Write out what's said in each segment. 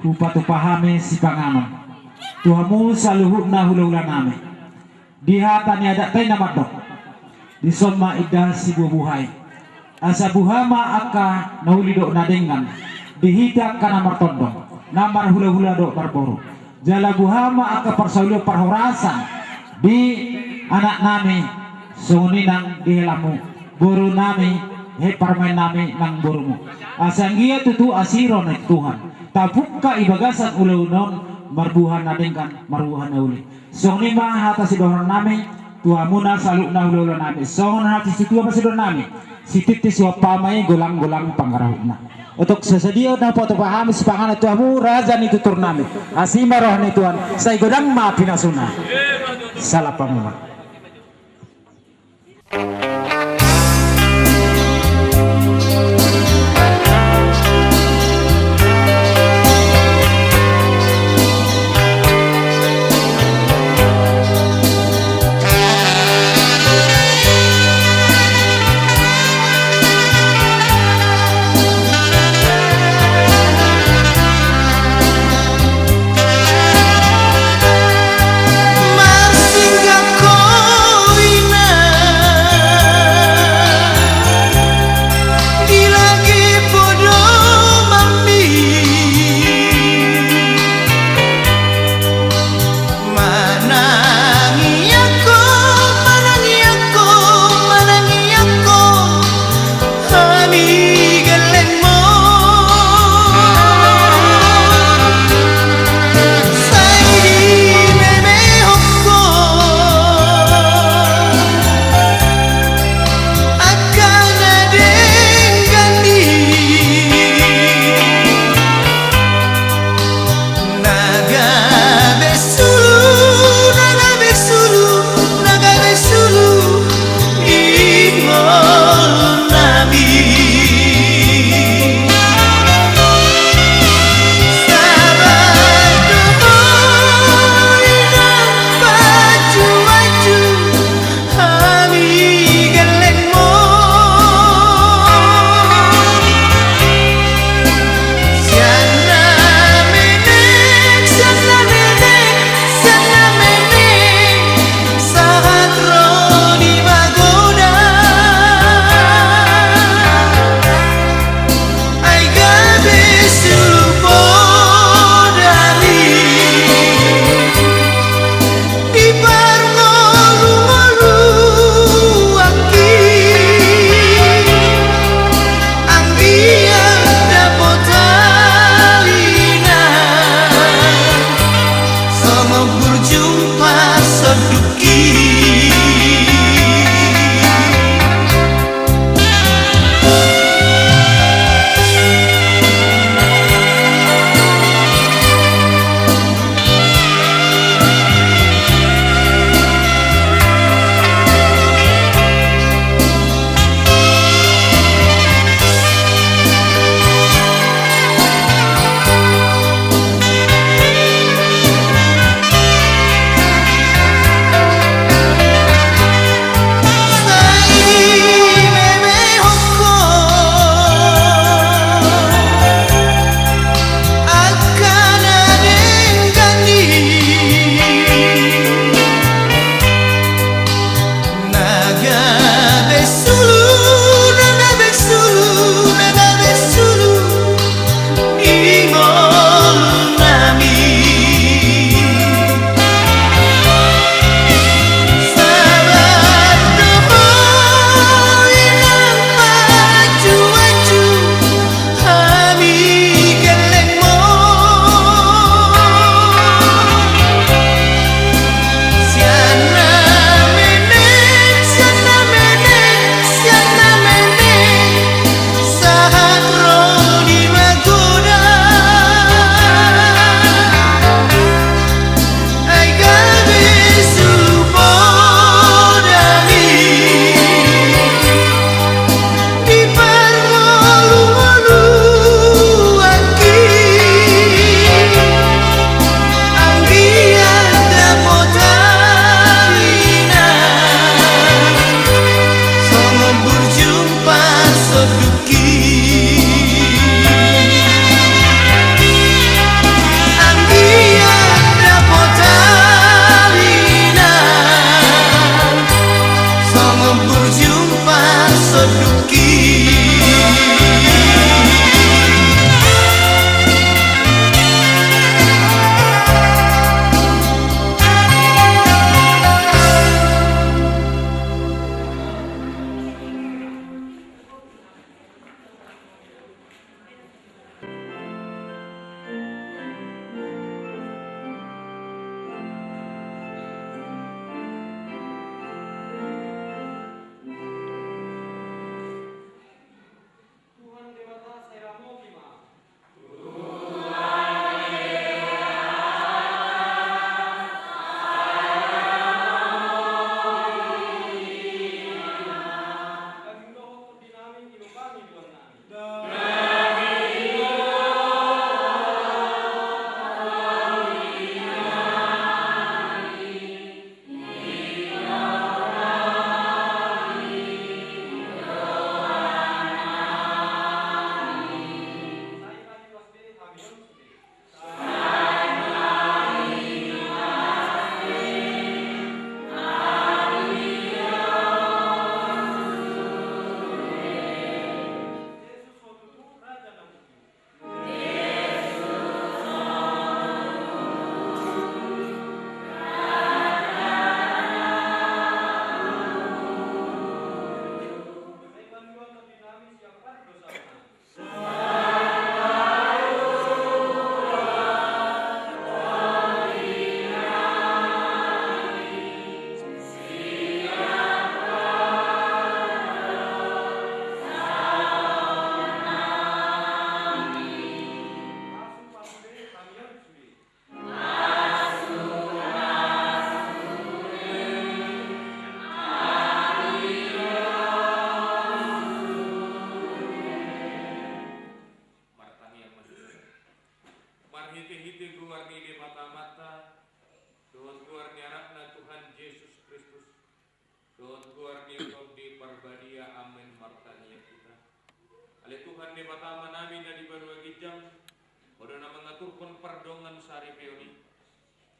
upah-upahame si pangama Tuhamu saluhut na hula-hula nami dihata ni adak tay na madok di soma idah si buhay asa buhama aka nahulido na dengan dihita ka na martondong namar hula-hula do barboro jala buhama aka parsaulio parhorasan di anak nami suninang dihelamu buru nami he parmain nami nang burumu asang iya tutu asiro na Tuhan tabukka ibagasan ulaunon marbuhan na dengan marbuhan na uli song lima hata si dohon nami tuamuna saluk na ulaunon nami song hati si tua pasidon nami si titis wapamay golang-golang pangarahut na untuk sesedia na po pahami si pangalan tuamu raja ni tutur nami asima roh ni Tuhan say godang mapinasuna salah pamuman.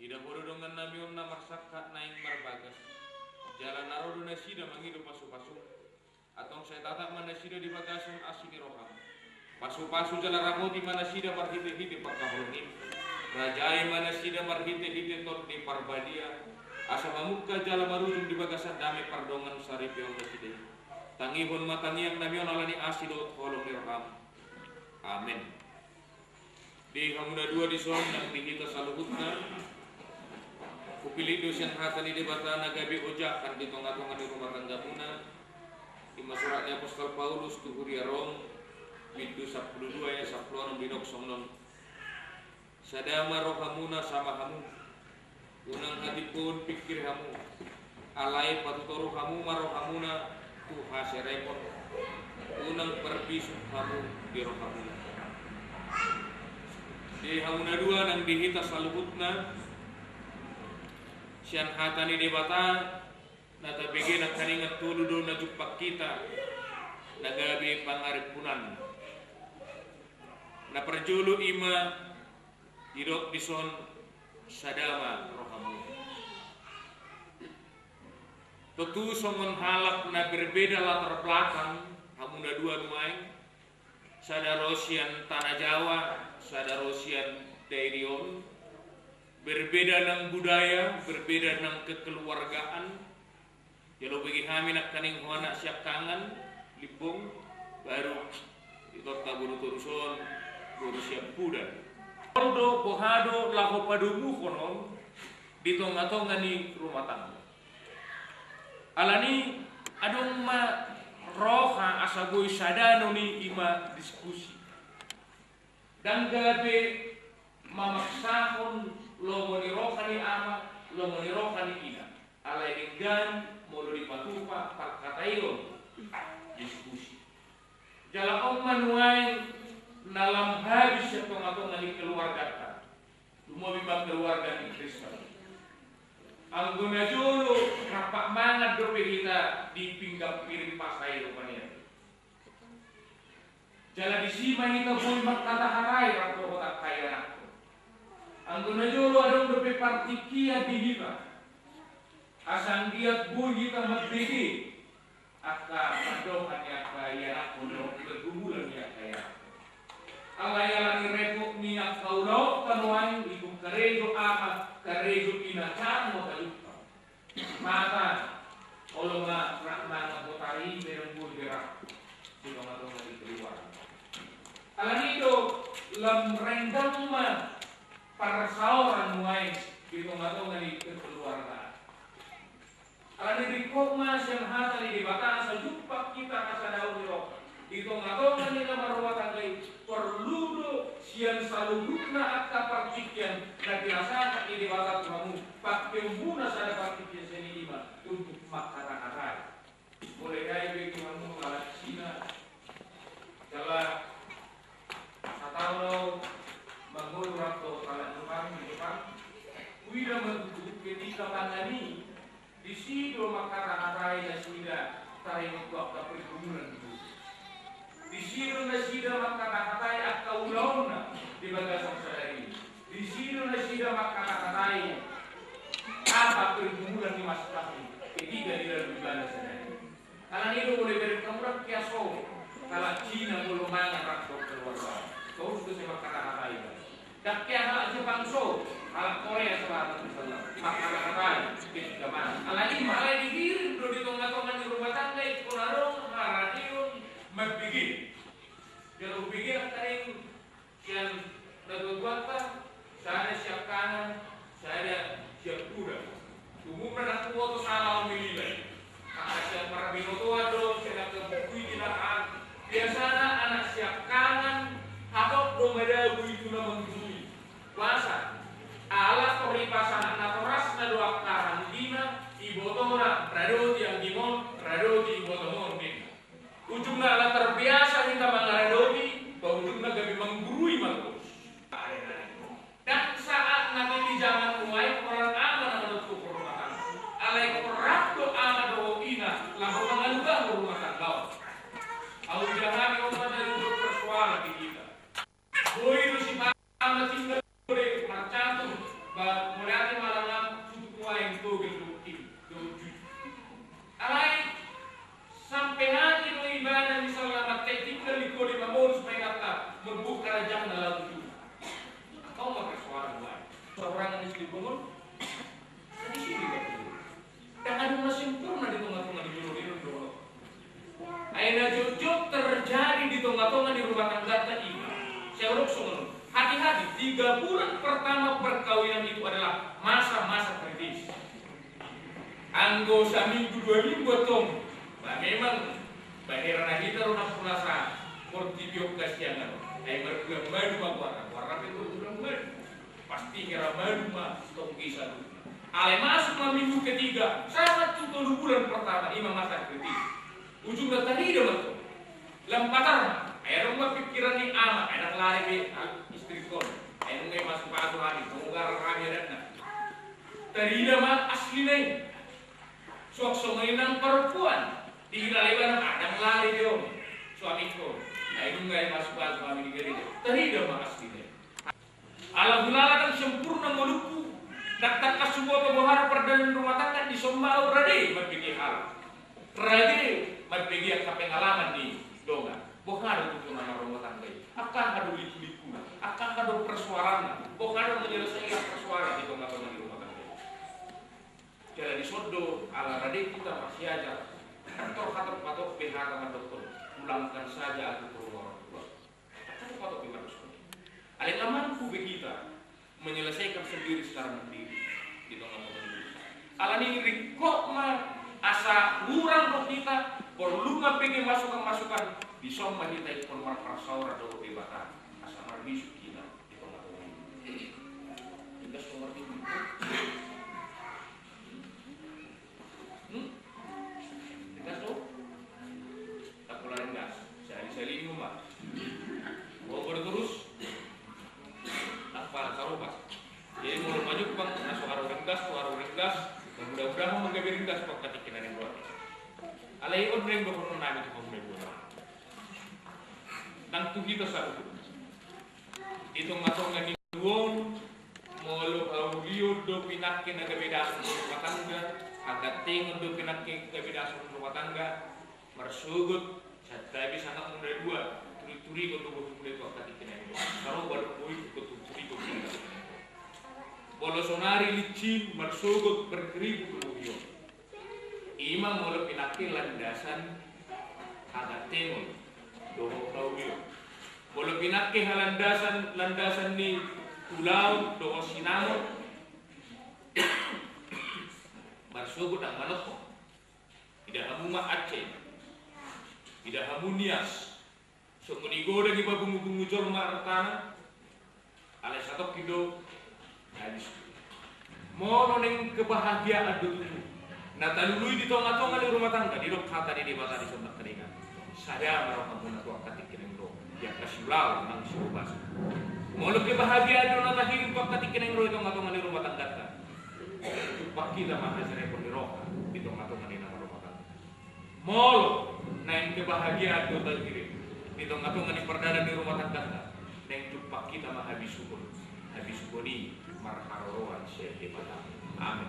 Tidak bodoh dengan nabi on na marsaka naing marbagas. Jalan narodo na sida mangido pasu-pasu. Atong saya tatap mana sida di bagasan asini roham. Pasu-pasu jalan ramoti mana sida marhite-hite pagkahulungin. Rajai mana sida marhite-hite tot di parbadia. Asa mamukka jalan marujung di bagasan damai pardongan saripion na sida. Tangihon matangiang nabion alani asidot holong roham. Amin. Di hamuna dua di son yang dihita saluhutna. Kupilih dosen hatani debata nagabi ojak kan di tonga-tonga di rumah tangga muna. Di suratnya Apostol Paulus tuhuria Rom pintu 12 ya 10 binok songnon. Sadama rohamuna sama hamu. Unang hati pun pikir hamu. Alai patutoru hamu marohamuna tu haserepon. Unang perbisu hamu di rohamuna. Di hamuna dua nang dihita saluhutna sian hatani debata nata bege na kaningat tuludo na jupak kita nagabi pangaripunan na perjulu ima didok bison sadama rohamu tentu songon halak na berbeda latar belakang hamuna dua nuaing sadarosian tanah Jawa sadarosian Dairion berbeda nang budaya berbeda nang kekeluargaan jalo bagi kami nak kaning hona siap kangen lipung baru itu taburu turuson baru siap pudan Poldo pohado laho padumu konon di tonga-tonga ni rumah tangga alani adong ma roha asagoi sadano ni ima diskusi dan gabe mamaksahon lo monirohani ama lo monirohani ina alai dengan modo dipatupa pakatayon diskusi jala om manuai dalam habis ya tonga-tonga ni keluarga lumah bimba keluarga ni Kristen anggona jolo rapak mangat dope kita di pinggap piring pasai rupanya jala disima kita pun makata harai rakto kotak kaya nak anggona jolo adong dope partikia dihita asang giat bui kita magbegi akka madohan ya kaya ako do bergumulan ya kaya alayalan repok niya kaulo kanuan ikong karejo ama karejo inachan mo kalupa mata olo nga mga botari merong bui gerak sino nga ito nga keluar alam ito lamrendang ma para sauran muay dito nga ito nga keluarga alam ni Rikok mas yang hatali di bata sa jupak kita kasadaw ni Rok dito nga ito nga nila maruwatan kay perlu siang saluduk na at kapartikyan na tinasakat ni di bata tumamu pagpiumbuna sa napartikyan sa nilima untuk makarakaray mulai kaya bagi tumamu kalat sina kala sa tao magulurap to kalat nupang di depan wira magduduk ketika pangani di sido makarakaray na sila tayo magkuak na pergumulan di sino na sida makakatay at kaulaw na di bagasang salari. Di sino na sida makakatay apa pergumulan ni Mas Kaki. Ketiga di dalam ibadah salari. Kalau itu boleh berkembang kiaso. Kalau Cina belum mangan raktor keluarga. Kau sudah saya makakatay. Dan kaya halak Jepang so. Halak Korea selatan misalnya. Makakatay. Ketika mana. Kalau ini malah dikirim. Udah di tongga-tongga di rumah tangga. Ikunarong, haradion. Magbigil. Kalau bigil ang tayo yang nagagwata, saya siap kanan, saya siap kuda. Umumnya nak kuwa to salah umililay. Siya para binotuado, siya nagkabukuy tinaan. Biasanya anak siap kanan, hakot dumadagoy ito na mangguy. Basa, alat o ripasan dibangun. Di sini kan. Dan ada mas sempurna di tengah-tengah di juru ini dulu. Aina jujur terjadi di tengah-tengah di rumah tangga tadi. Saya urut semua. Hati-hati, 3 bulan pertama perkawinan itu adalah masa-masa kritis. Anggo seminggu 2 minggu tong. Bah memang bahirana kita runang punasa portibiok kasiangan. Ay berkuang madu warna itu bulan madu. Pasti kira madu mah tong kisah. Ale masuk minggu ketiga, sangat 7 bulan pertama imam masa kritis. Ujungnya tadi dah betul. Lampatar, ayah rumah pikiran ni amat, ayah lari be istri kon, ayah ngai masuk pasuk hari, tunggal kami ada. Tadi dah mah asli nih. Sok mainan perempuan, dihilalaiban ada lari dia, suamiku. Ayah ngai masuk pasuk kami di gereja. Tadi dah mah asli nih. Alhamdulillah kan sempurna meluku. Tak kasubuh pembohara perdana rumah tangga di Sombau rade berpikir hal. Rade berpikir kapengalaman di donga. Bukan ada tujuan rumah tangga. Akan ada liku-liku. Akan ada persuarana. Bukan ada menyelesaikan persuara di donga di rumah tangga. Jadi di sodo ala rade kita masih aja. Kantor patok PHK sama dokter. Pulangkan saja aku ke rumah orang tua. Kantor patok PHK dokter. Alih mampu kita menyelesaikan sendiri secara mandiri di tengah-tengah ini. Alani rikok mah asa kurang dok kita perlu mah pengen masukan di somma kita itu konmar prasaura do bebatan asa marbisu kita di tengah-tengah ini. Kita somar ini. Gas tuh. Tak pularin gas. Sehari-hari ini mah. Mau terus sarupas. Jadi mau maju bang, masuk arah ringgas, dan mudah-mudahan menggabi ringgas pak katikin yang luar. Alai on ring berkonon nami tu pembuat. Dan tu kita satu. Itu masuk ngani duong, molo audio do pinakin na kebedasan rumah tangga, agak tinggal do pinakin kebedasan rumah tangga, mersugut, saya bisa nak mulai 2, turi-turi kau tu mulai pak katikin yang luar. Kalau baru poin kau tu Bolosonari licin mersugut berkeribu kemudian. Imam mulai pinakil landasan agak timur doho kaudio. Mulai pinakil landasan ni pulau doho sinamo. Mersugut ang manok. Tidak hamu ma Aceh. Tidak hamu Nias. So menigo lagi babungu-bungu jorma artana. Ale satu kido habis. Mono neng kebahagiaan dulu. Nah talului di tengah-tengah di rumah tangga di dok kata di mata di sebelah keringan. Saya merokok pun tua katik kering do. Yang kasiulau nang siubas. Mono kebahagiaan dulu nata hidup pak katik kering do di tengah-tengah di rumah tangga ta. Pak kita mah hasilnya pun diroka di tengah-tengah di nama rumah tangga. Mono neng kebahagiaan dulu tadi di tengah-tengah di perdana di rumah tangga ta. Neng tupak kita mah habis suboni marharoan syekh pada amin.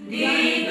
Di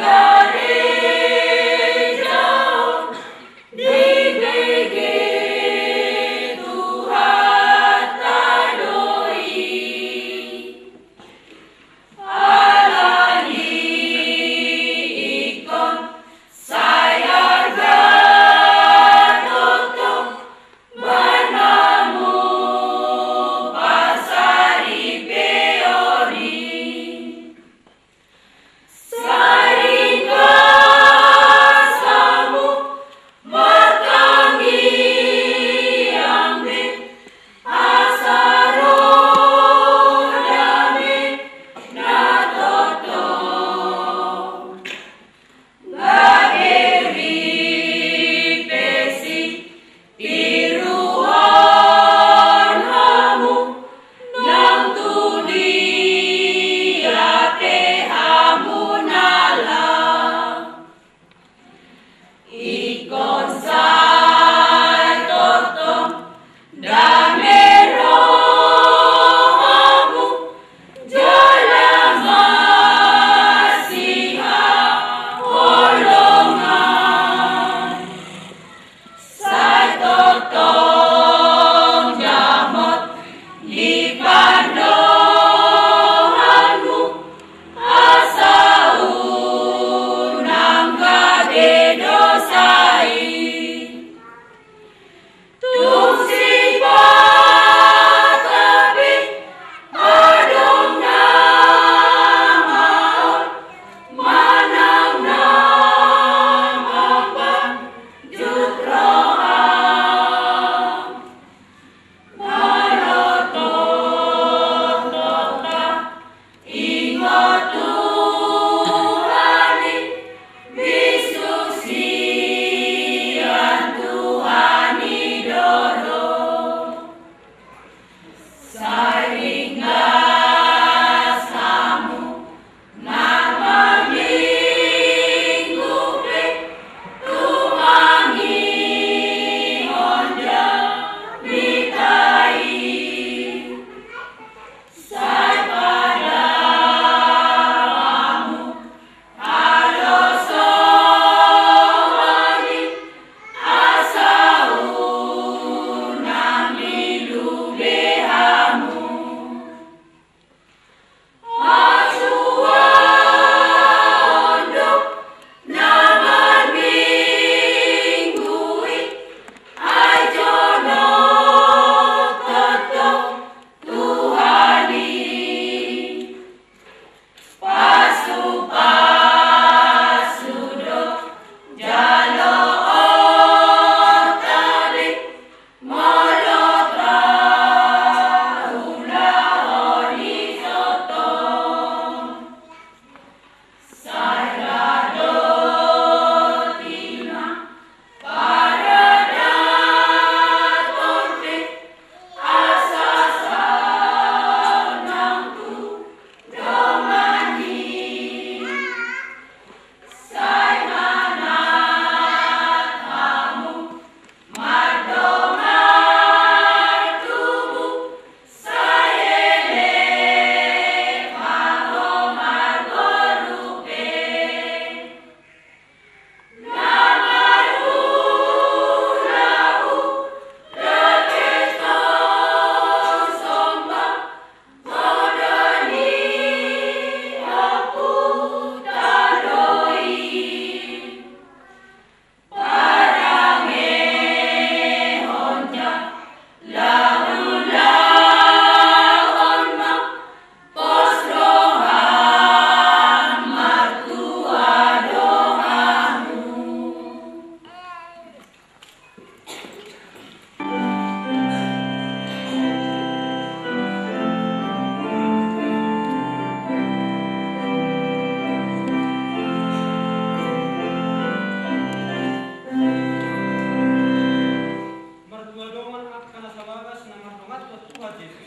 dumadongan at kanasabagas na martungat at Tuhan Yesus.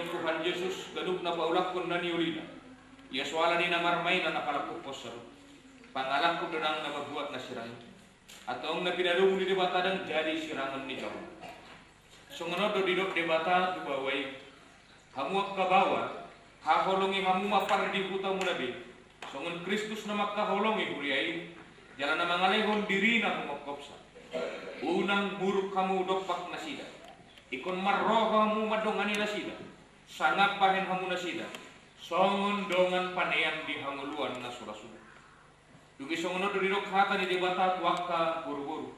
Tuhan Yesus ganug na paulak kon na niulina. Yaswala ni namarmay na nakalakupos sa pangalak ko danang na magbuat na sirang. At ang napinarong ni debata dang jadi sirangan ni Jawa. So nga do didok debata tubaway hamuak kabawa haholongi hamu mapar di puta mo nabi. So ngon Kristus na makaholongi kuriay jalan na mangalehon diri na kumokopsa. Unang buruk kamu dokpak na sida. Ikon marroh kamu madongani na sida. Sangat pahen hamu na sida. Songon dongan panean di hanguluan na surasudu. Dugi songono do didok hata ni debata wakka buru-buru.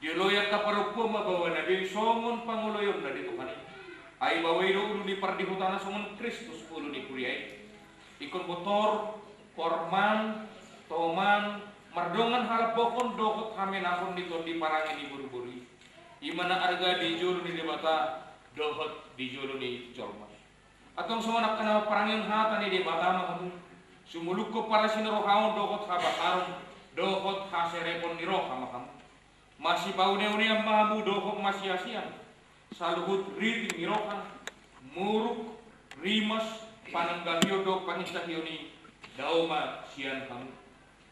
Dioloyak ka parupo mabawa nabi songon panguloyon na dito kanina. Ay baway do ulu di pardihutana songon Kristus ulu ni kuriay. Ikon motor, korman, toman, mardongan harap bokon dokot kami nakon dito di parangin ni buru-buru. Imana arga di julu ni debata dohot di julu ni jorma. Atong sumanak ka na parangin hata ni debata makamu. Sumuluk ko para sinarohaon dokot habatarong dokot haserepon ni roha makamu. Masih paune-une ang mahamu dokot masih asian. Saluhut riti ni roha, muruk, rimas, pananggahyo dok pangistahyo ni dauma sian kamu.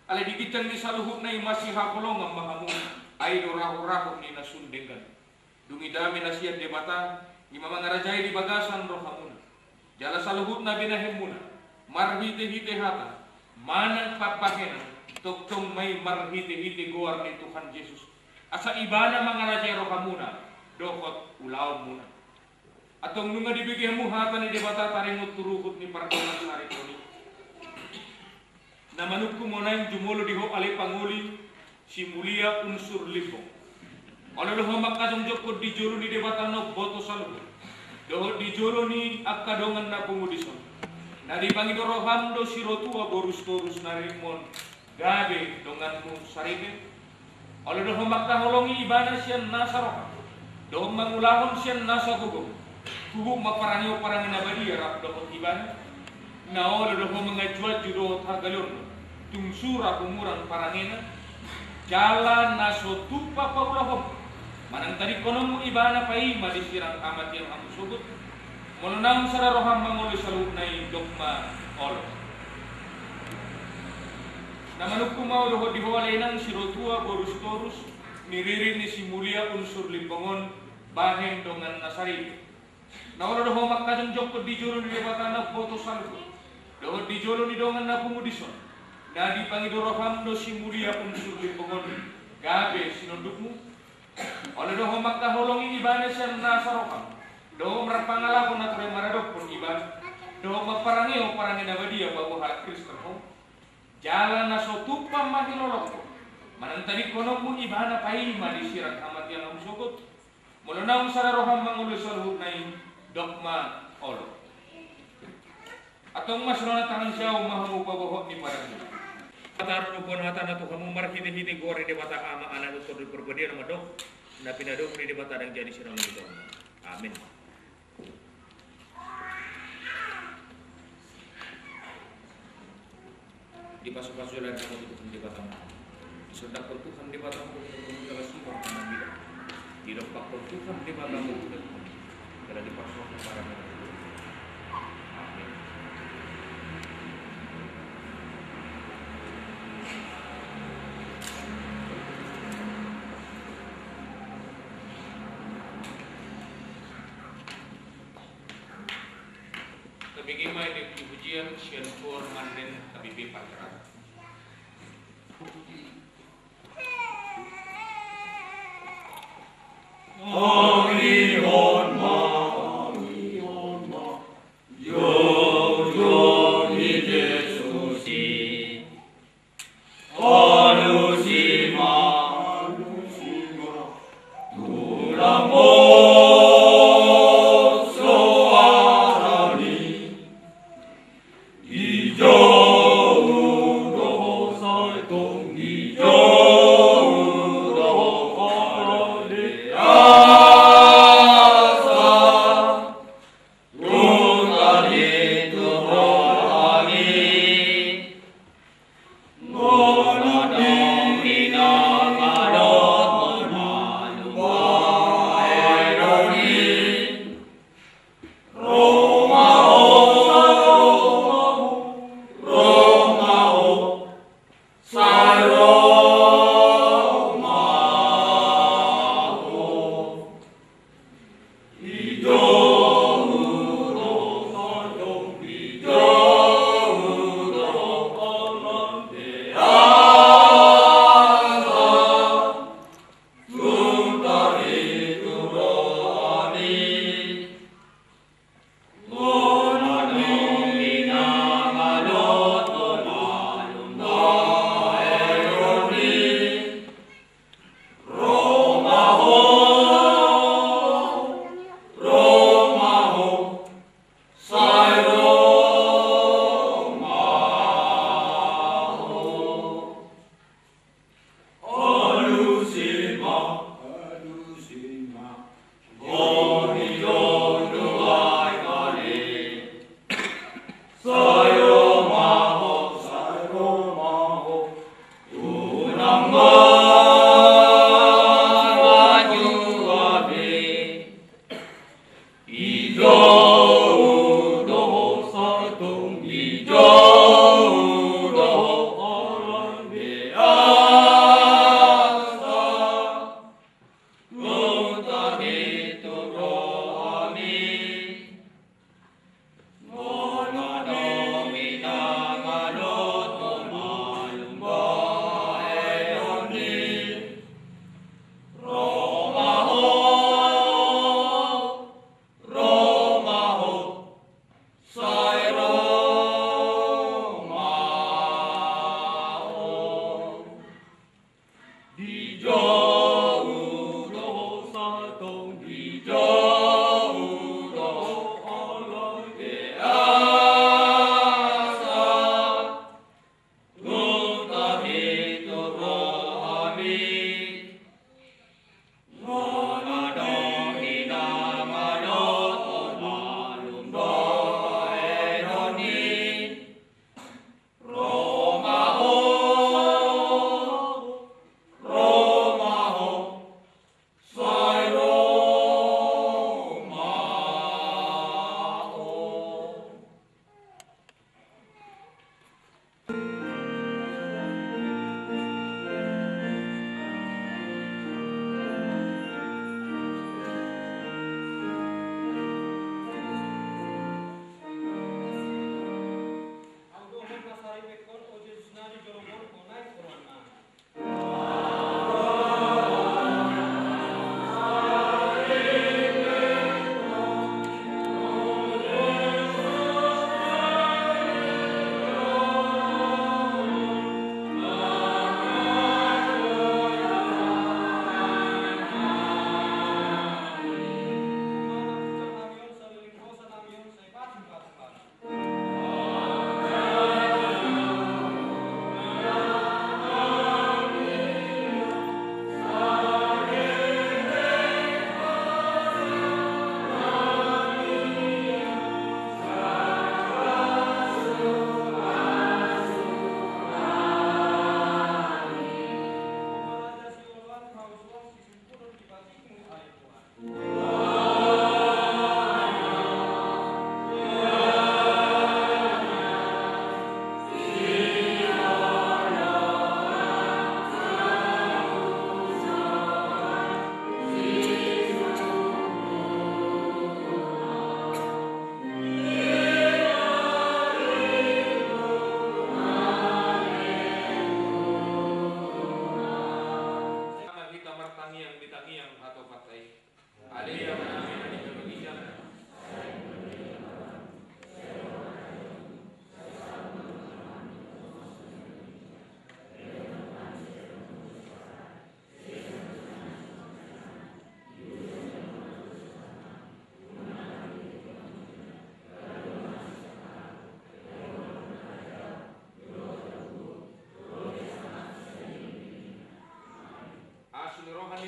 Ale dikitan ni saluhut na masih hakolong ang mahamu ay doraho-raho ni nasundenggan. Dumidami na siya debata, ni mamangarajay di bagasan rohamuna. Jala saluhut na binahem muna, marhite-hite hata, manang papahen, tuktong may marhite-hite guar ni Tuhan Yesus. Asa iba na mangarajay rohamuna, dokot ulaw muna. Atong nunga dibigyan mo hata ni debata tarimot turukot ni Pardonan Sarikoni. Namanuk ko muna yung jumulo diho alay panguli, si mulia unsur libong. Oleh makadongjok ko di jolo ni debata no boto saluhut. Dohot di jolo ni akadongan na pumudison. Nadi pangidoro hamdo sirotua borus-borus na rimon. Gabe dongan mo saribin. Oleh maktaholongi ibadah siyan nasa roka. Dohong mangulahon siyan nasa gugong. Gugong maparangyo parangin na baliya rap dohot ibadah. Na oleh mga judo tagalon. Tungsura kumurang parangina. Jalan naso tupa paulahom. Manang tadi konon mo iba na pay madisirang amat yang ang sugot. Mulunang sararohang manguli sa loob na dogma olo. Namanuk kumao doho dihuwalay ng sirotua borus-torus niririn ni si mulia unsur limbongon bahen dongan nasarili. Nawala doho makkajongjok ko di jolo ni debata na boto saluhut. Doho di jolo ni dongan na pumudison. Na di pangidoroham do si mulia unsur limbongon gabe sinundukmu. Oleh doho maktaholongi ibane siya nasa rokam. Doho merapangalakon at maradok pun iban. Doho maparangyo parangin na badia bago hal Kristen ho. jalan na so tupang mahilolok manantari kono mo ibana paima di sirat amat yang sugot mula na sa roham mangulo sa luhut na dogma olo atong mas na tangan siya mahamu pabohok ni parang Taruh pun mata na tuh kamu mar hiti gore de mata ama anak itu berbeda nama dok na pinadok di mata dan jadi sirang itu. Amin. Di pasu-pasu lagi kamu tuh di mata. Sudah pertuhan di mata kamu kamu kalau sifat kamu tidak. Di dopak pertuhan di mata kamu tidak. Kalau di pasu para Amin. Bagaimana di pujian sian for manden tabibi pangeran.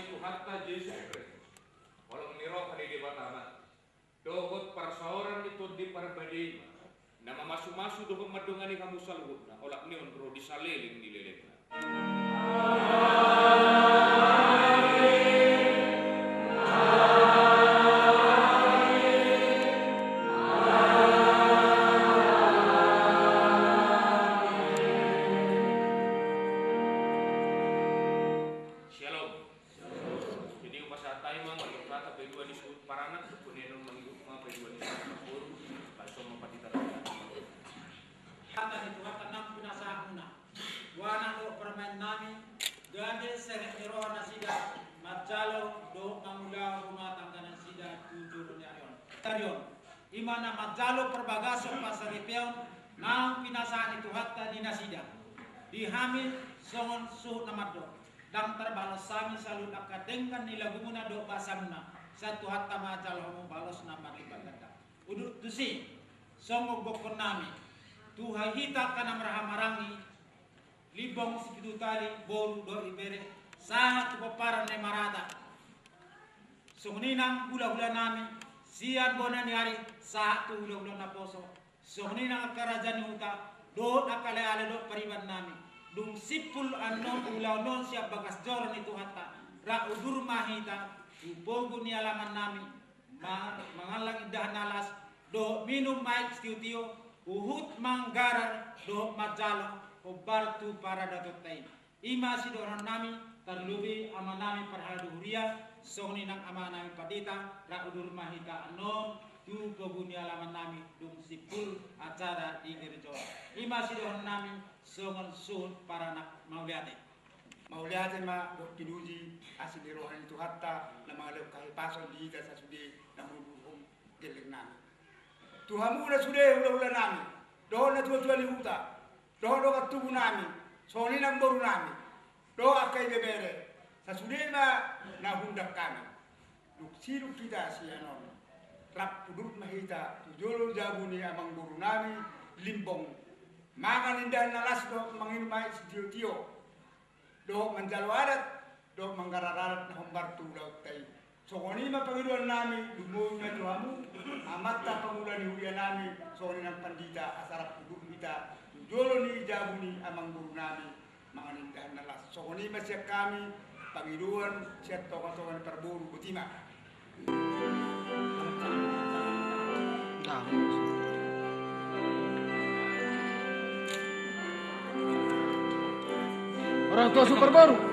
itu hatta Yesus Kristus. Walau niro kali di bataman. Dohot perseoran itu di perbedaan. Nama masuk-masuk dohot madungani kamu saluhutna. Olak nion bro disalilin di lelekna. Imana majalo perbagaso pasaripeon nang pinasaan itu hatta dinasida dihamil songon suhut namaddo dan terbalos sami salut akadengkan nilagumuna do basamuna satu hatta majal homo balos nama libagada udut tusi songo bokon nami tuha hita kana marahamarangi libong sikitu tali boru do ibere sangat keparan ne marata songinang hula-hula nami sian bona ni hari saat tu ulo na poso sohni na kerajaan huta do akale ale do pariban nami dung sipul anon ulau non siap bagas joran itu hatta ra udur mahita ubogu ni alaman nami mangalang indah nalas do minum maik stiutio uhut manggarar do majalo obartu para datotai ima sidoran nami terlubi amanami perhaduria sohni nang amanami padita ra udur mahita anon tu kebuni alaman nami dung sipul acara di gereja ima sidohon nami songon sun para nak mauliate ma do kinuji asli rohani tu hatta na mga kai pason di sa sudi na muduhom geleng nami tuhamu na sude hula nami do na tua lihuta do katubu nami soni nang boru nami do akai bebere sa sude na hundak kami duk siru kita si anon rap pudut mahita tujolo jabuni amang guru nami limbong mangan indah nalas do mangin mai tio do manjalo adat do manggararat na hombar tu laut tai songoni ma pangiduan nami dumo na tuamu amatta pangulani huya nami songoni nang pandita asarap pudut kita tujolo ni jabuni amang guru nami mangan indah nalas songoni ma siap kami pangiduan siap tokan-tokan terburu butima. Orang tua super baru.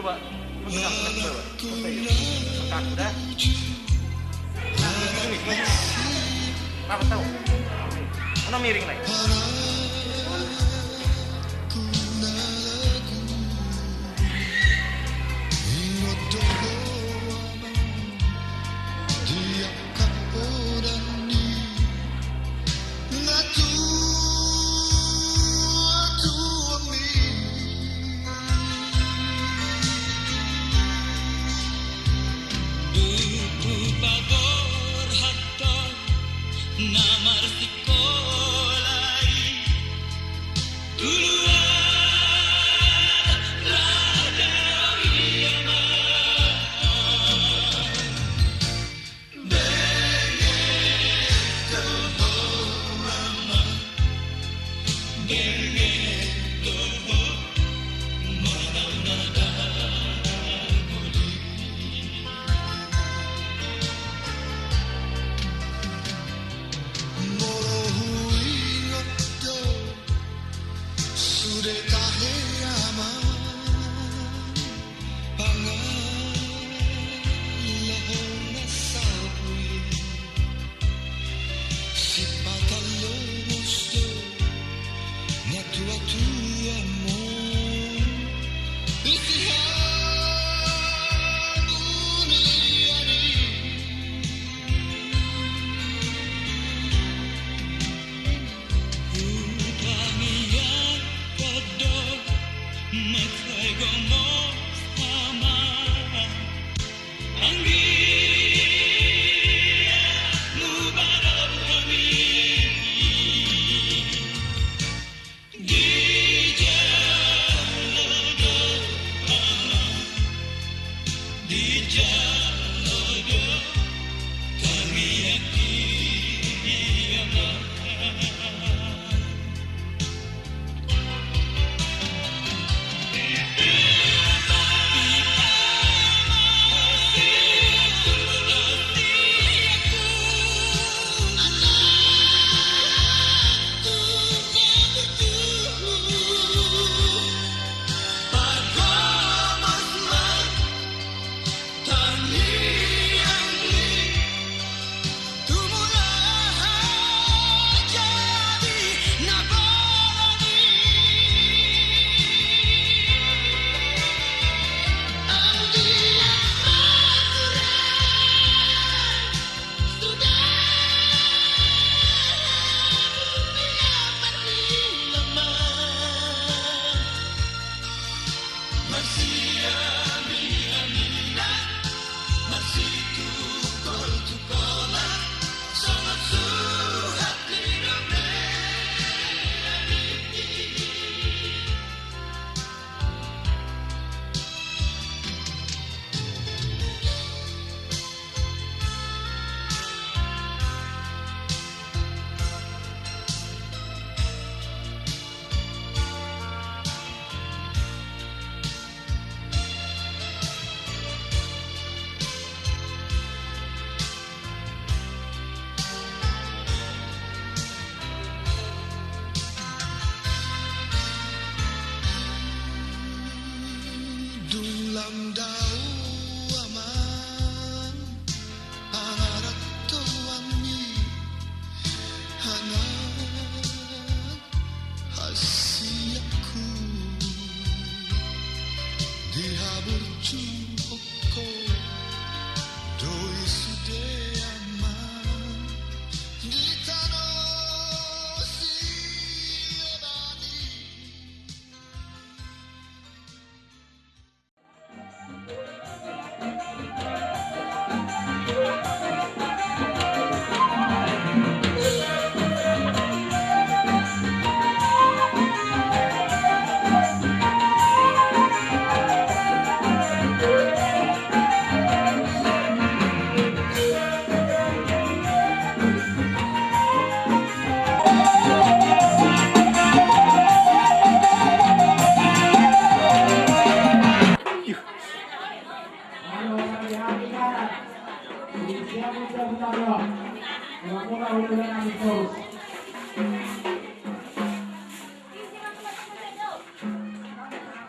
coba pegang coba. Kaku dah. Apa tahu? Mana miring lagi?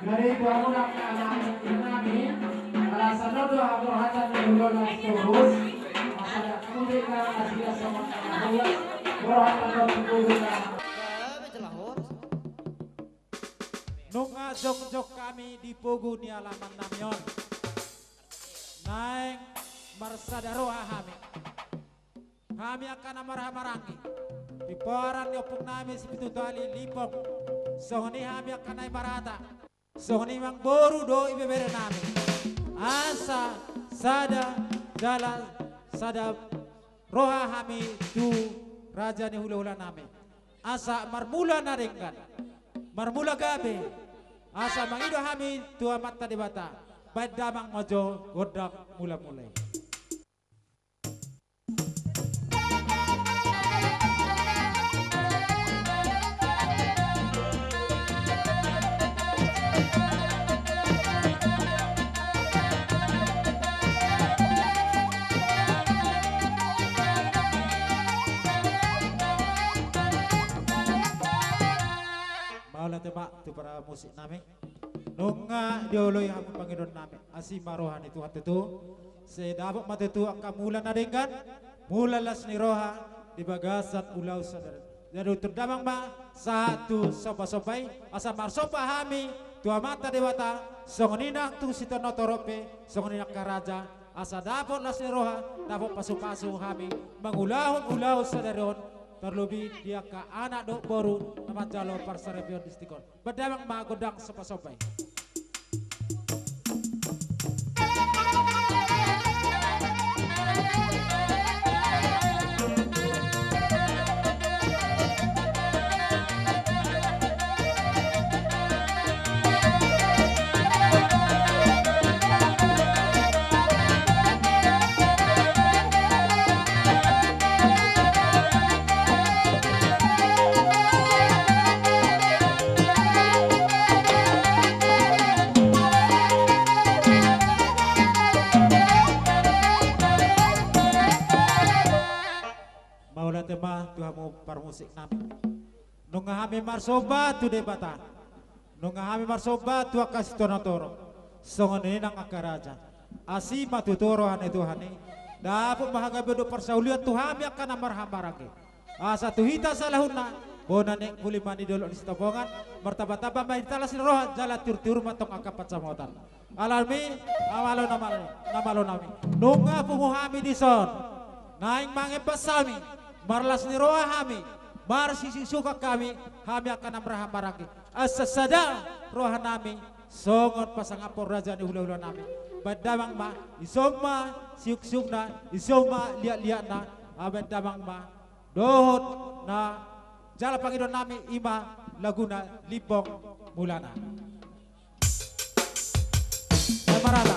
Dari bangunan anak-anak Sanodo Abrohatan Nulona Turus pada Kurika Asia sama Allah Berhatan Kurika Nunga jok-jok kami di Pugu ni alaman namyon Naeng marsadaroha kami akan amarah-marahi di poran yopuk nami sepitu tali lipong sohni kami akan naik marata sohni mang boru do ibebere nami asa sada jalan sada roha kami tu raja ni hula-hula nami asa marmula naringkan marmula gabe asa mangido kami tua mata di bata baik damang mojo godak mula-mulai Maulah tebak tu para musik nami nunga dioloy ang Panginoon namin asi marohan itu hati tu sedabok matutu ang kamulan na dengan mulalas ni roha di bagasan ulaw sadar jadi terdamang ma satu sopa-sopay asa marsopa hami tua mata dewata songoninang tu sitono torope songoninang karaja asa dapot las ni roha dapot pasu-pasu hami mangulahon-ulaw sadaron terlebih dia ke anak dok baru nama jalur parsarebion distikon berdamang ma godang sopa-sopay tema tuhamu parmusik nami nunga hami marsoba tu debata nunga hami marsoba tu akas tonotoro songone nang akaraja asi matutoro hane tuhani dapat mahaga bedo persaulian tu hami akan amar-hamarake asa tu hita salahuna bonane kulimani dolo di setopongan martaba-taba mai talas roha jala tur-tur matong akapat samotan alalmi namalo nami nunga pungu hami dison naing mange pasami marlas ni roha hami mar sisi suka kami akan amrah-marake asasada roha nami songon pasangapor raja ni hula-hula nami badamang ma isoma siuk-siukna isoma liat-liatna abadamang ma dohot na jala pangidon nami ima laguna lipong mulana Marala